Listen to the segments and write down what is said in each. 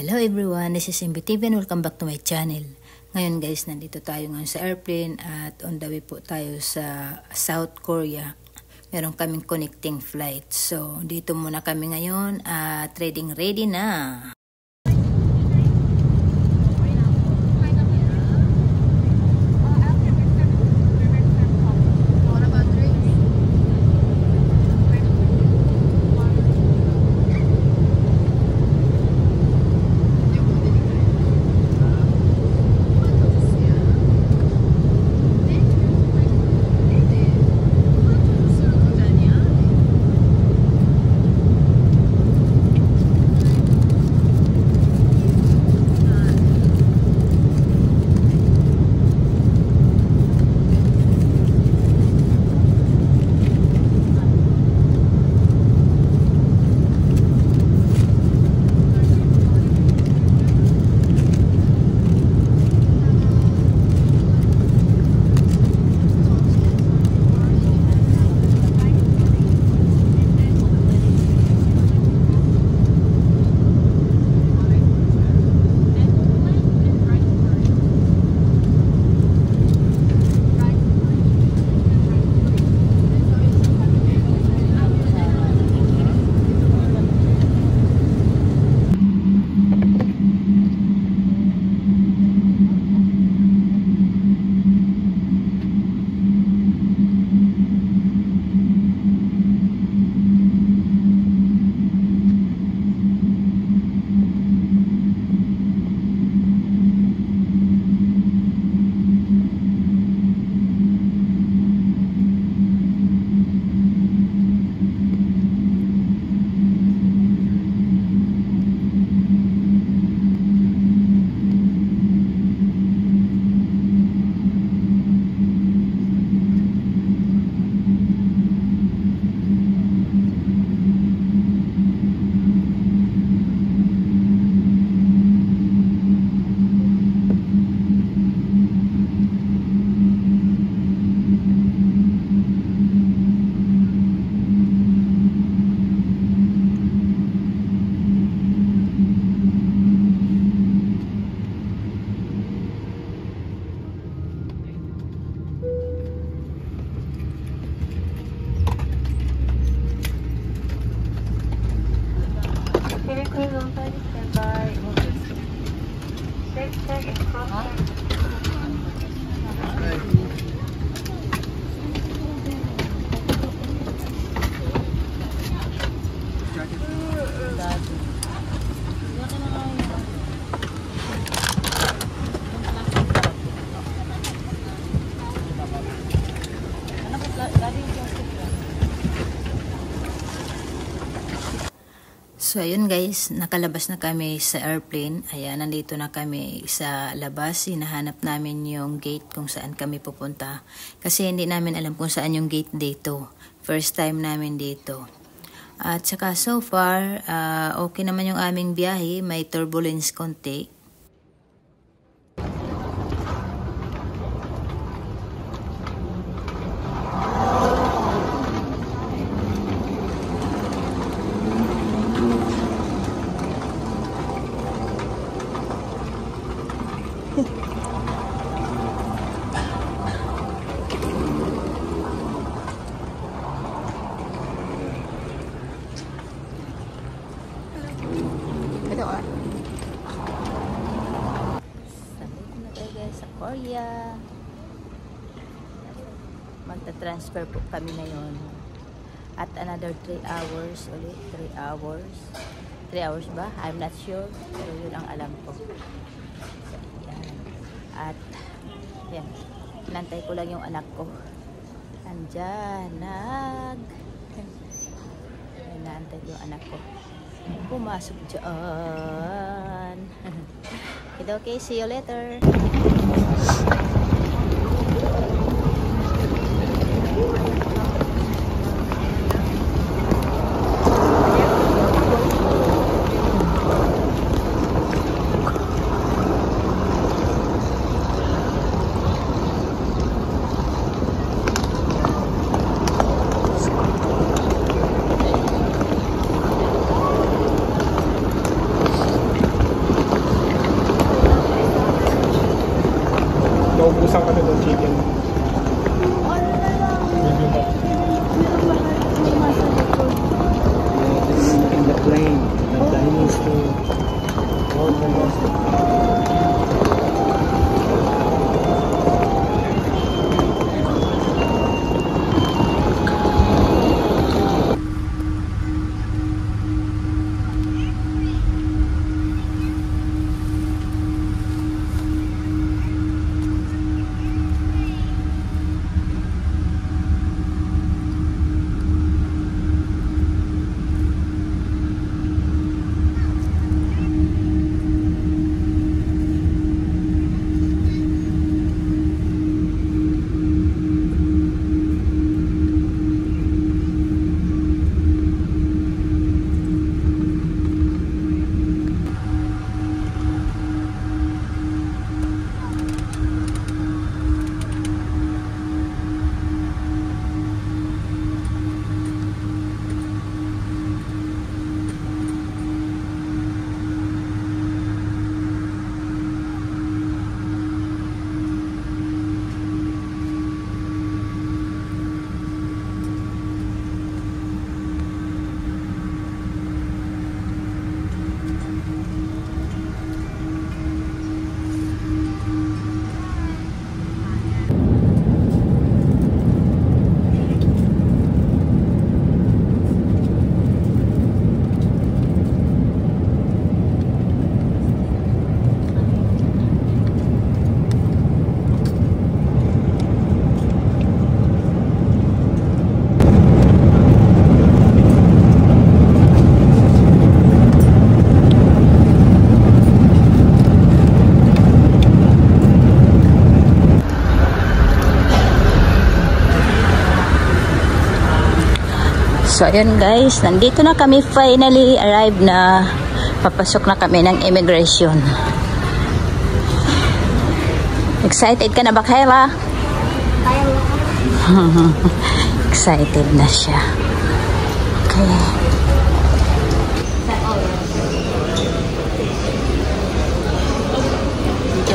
Hello everyone, this is MBTV and welcome back to my channel. Ngayon guys, nandito tayo ngayon sa airplane at on the way po tayo sa South Korea. Meron kaming connecting flight. So, dito muna kami ngayon at trading ready na. So ayun guys, nakalabas na kami sa airplane. Ayan, nandito na kami sa labas. Hinahanap namin yung gate kung saan kami pupunta. Kasi hindi namin alam kung saan yung gate dito. First time namin dito. At saka so far, okay naman yung aming biyahe. May turbulence konti. Korea. Magta-transfer po kami na yun. At another 3 hours ulit. 3 hours. 3 hours ba? I'm not sure. Pero yun ang alam ko. So, yan. At yan. Nantay ko lang yung anak ko. Andyan. Nantay ko yung anak ko. Pumasok dyan. Okay, see you later. Ano daw chicken? Medium up. In the plane, the Chinese to all the So, ayan guys, nandito na kami, finally arrived na, papasok na kami ng immigration. Excited ka na ba, Kayla? Excited na siya. Okay.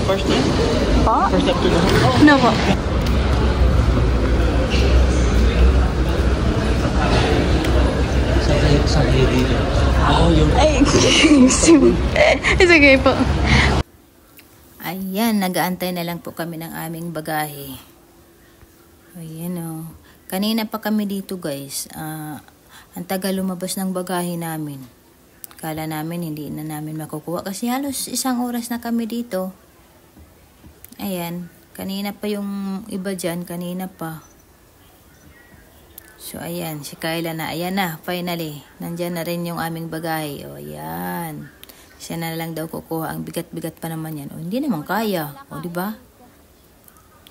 First time? Po? First time to go? No po. Saan kayo dito? Oh, yung... Ay, it's okay po. Ayan, nag-aantay na lang po kami ng aming bagahe. Ayan o. Kanina pa kami dito guys. Ang tagal lumabas ng bagahe namin. Kala namin hindi na namin makukuha kasi halos 1 oras na kami dito. Ayan, kanina pa yung iba dyan, kanina pa. So, ayan, si Kayla na. Ayan na, finally. Nandyan na rin yung aming bagahe. O, ayan. Siya na lang daw kukuha. Ang bigat-bigat pa naman yan. O, hindi naman kaya. O, diba?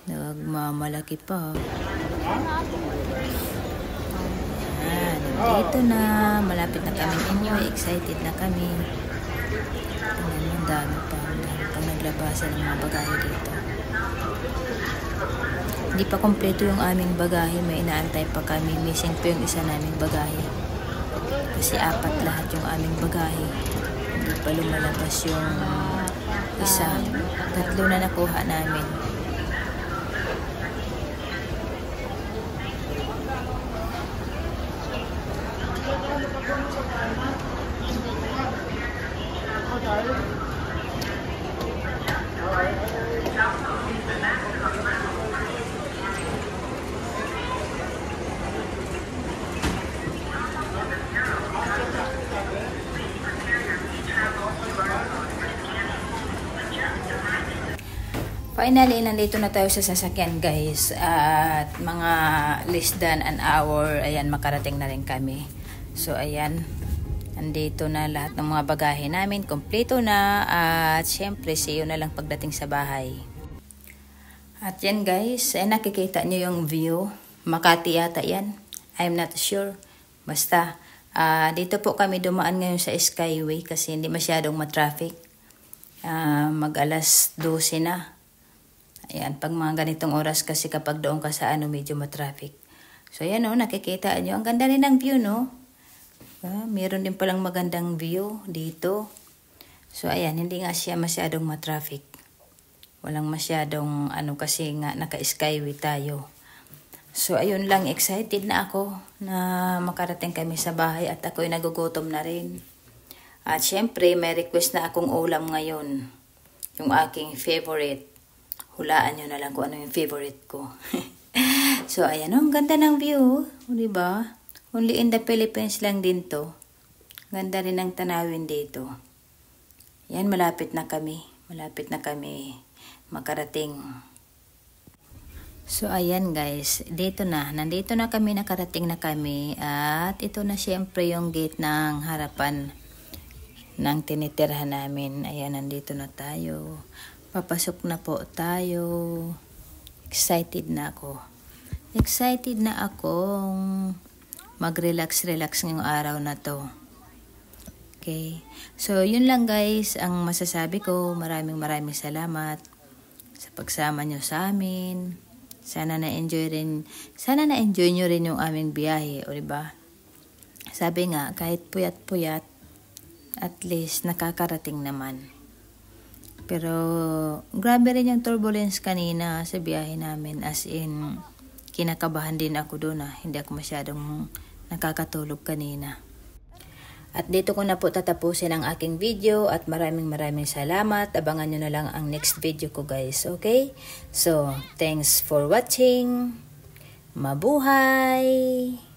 Nagmamalaki pa. Ayan, nandito na. Malapit na kami anyway. Excited na kami. Ayan, ang dami pa. Ang dami pang naglabasan ng mga bagahe dito. Hindi pa kompleto yung aming bagahe. May inaantay pa kami. Missing po yung isa naming bagahe. Kasi 4 lahat yung aming bagahe. Hindi pa lumalabas yung isa. 3 na nakuha namin. Finally, nandito na tayo sa sasakyan guys. At mga less than an hour, ayan, makarating na rin kami. So, ayan. Nandito na lahat ng mga bagahe namin. Kompleto na. At syempre, see you na lang pagdating sa bahay. At yan guys, nakikita nyo yung view. Makati yata yan. I'm not sure. Basta, dito po kami dumaan ngayon sa Skyway kasi hindi masyadong matraffic. Mag alas 12 na. Ayan, pag mga ganitong oras kasi kapag doon ka sa medyo matraffic. So, ayan o, nakikita nyo. Ang ganda rin ng view, no? Meron din palang magandang view dito. So, ayan, hindi nga siya masyadong matraffic. Walang masyadong kasi nga naka-skyway tayo. So ayun lang, excited na ako na makarating kami sa bahay at ako'y nagugutom na rin. At syempre may request na akong ulam ngayon. Yung aking favorite. Hulaan nyo na lang kung ano yung favorite ko. So ayan, ang ganda ng view, diba? Only in the Philippines lang din to. Ganda rin ang tanawin dito. Yan, malapit na kami makarating. So ayan guys, nandito na kami, nakarating na kami. At ito na syempre yung gate ng harapan ng tinitirhan namin. Ayan, nandito na tayo. Papasok na po tayo. Excited na akong mag-relax ngayong araw na to. Okay. So, yun lang guys ang masasabi ko. Maraming salamat sa pagsama nyo sa amin. Sana na-enjoy nyo rin yung aming biyahe, o diba? Sabi nga, kahit puyat, at least nakakarating naman. Pero, grabe rin yung turbulence kanina sa biyahe namin. As in, kinakabahan din ako doon. Hindi ako masyadong nakakatulog kanina. At dito ko na po tatapusin ang aking video. At maraming salamat. Abangan nyo na lang ang next video ko guys. Okay? So, thanks for watching. Mabuhay!